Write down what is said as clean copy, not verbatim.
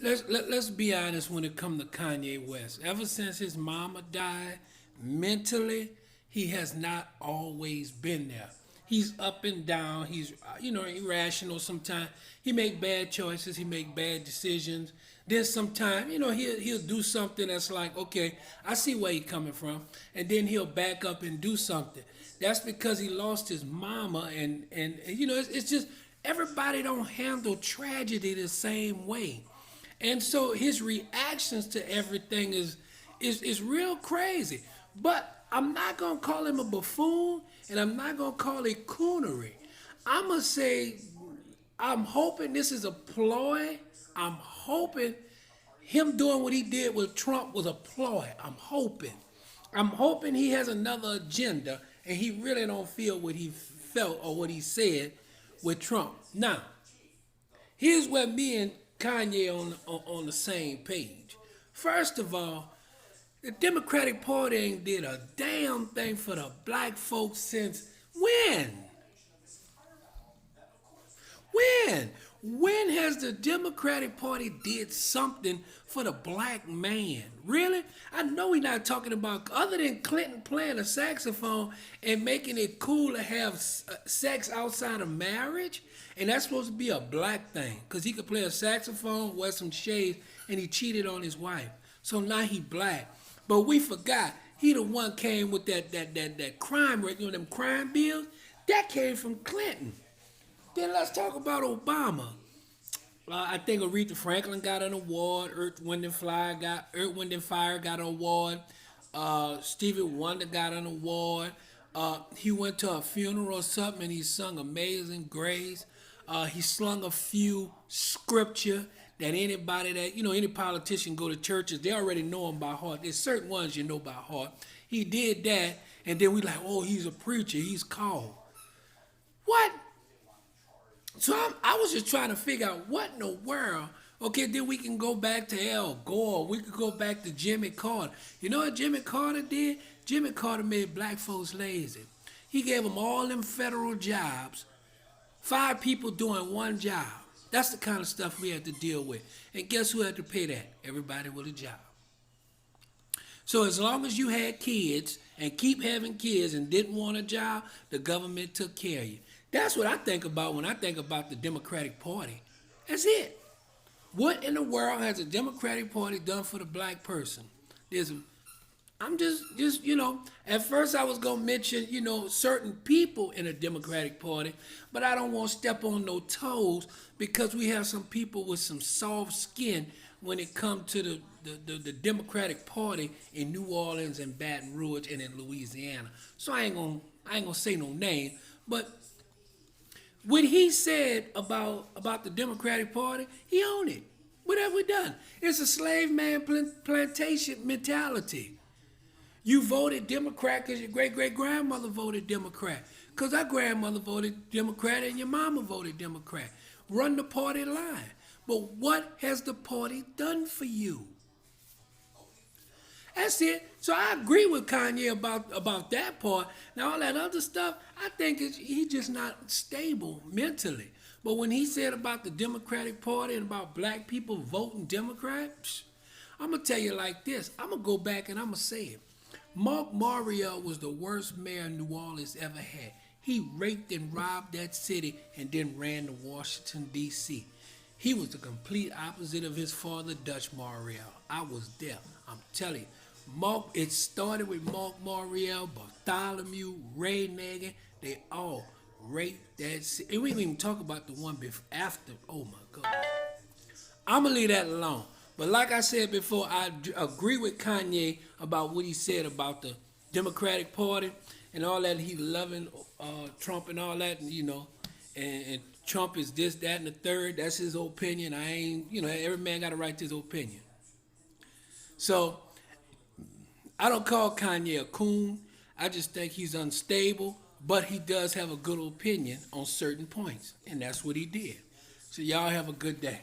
Let's be honest when it comes to Kanye West. Ever since his mama died, mentally he has not always been there. He's up and down. He's irrational sometimes. He make bad choices. He make bad decisions. Then sometimes he'll do something that's like, okay, I see where he's coming from, and then he'll back up and do something. That's because he lost his mama, and it's just everybody don't handle tragedy the same way. And so his reactions to everything is real crazy. But I'm not gonna call him a buffoon, and I'm not gonna call it coonery. I'm gonna say I'm hoping this is a ploy. I'm hoping him doing what he did with Trump was a ploy. I'm hoping. I'm hoping he has another agenda and he really don't feel what he felt or what he said with Trump. Now, here's where me and Kanye on the same page. First of all, the Democratic Party ain't did a damn thing for the black folks since when? When? When has the Democratic Party did something for the black man? Really? I know we're not talking about other than Clinton playing a saxophone and making it cool to have sex outside of marriage, and that's supposed to be a black thing because he could play a saxophone, wear some shades, and he cheated on his wife. So now he black. But we forgot he the one came with that crime rate, them crime bills. That came from Clinton. Then let's talk about Obama. I think Aretha Franklin got an award. Earth, Wind and Fire got an award. Stevie Wonder got an award. He went to a funeral or something and he sung Amazing Grace. He slung a few scripture that anybody that, any politician go to churches, they already know him by heart. There's certain ones you know by heart. He did that and then we like, oh, he's a preacher. He's called. What? So I was just trying to figure out what in the world. Okay, then we can go back to Al Gore. We could go back to Jimmy Carter. You know what Jimmy Carter did? Jimmy Carter made black folks lazy. He gave them all them federal jobs. 5 people doing one job. That's the kind of stuff we had to deal with. And guess who had to pay that? Everybody with a job. So as long as you had kids and keep having kids and didn't want a job, the government took care of you. That's what I think about when I think about the Democratic Party. That's it. What in the world has the Democratic Party done for the black person? There's, I'm just at first I was gonna mention, certain people in the Democratic Party, but I don't want to step on no toes because we have some people with some soft skin when it comes to the Democratic Party in New Orleans and Baton Rouge and in Louisiana. So I ain't gonna say no name, but what he said about the Democratic Party, he owned it. What have we done? It's a slave man plantation mentality. You voted Democrat because your great great grandmother voted Democrat. Because our grandmother voted Democrat and your mama voted Democrat. Run the party line. But what has the party done for you? That's it. So I agree with Kanye about that part. Now all that other stuff, I think he's just not stable mentally. But when he said about the Democratic Party and about black people voting Democrat, I'm gonna tell you like this. I'm gonna go back and I'm gonna say it. Mark Mario was the worst mayor New Orleans ever had. He raped and robbed that city and then ran to Washington, D.C. He was the complete opposite of his father, Dutch Mario. I was there. I'm telling you. It started with Mark Morial, Bartholomew, Ray Nagin. They all raped that city. And we didn't even talk about the one after. Oh my God. I'm going to leave that alone. But like I said before, I agree with Kanye about what he said about the Democratic Party and all that. He loving Trump and all that, and Trump is this, that, and the third. That's his opinion. I ain't, every man got to write his opinion. So I don't call Kanye a coon. I just think he's unstable, but he does have a good opinion on certain points, and that's what he did. So y'all have a good day.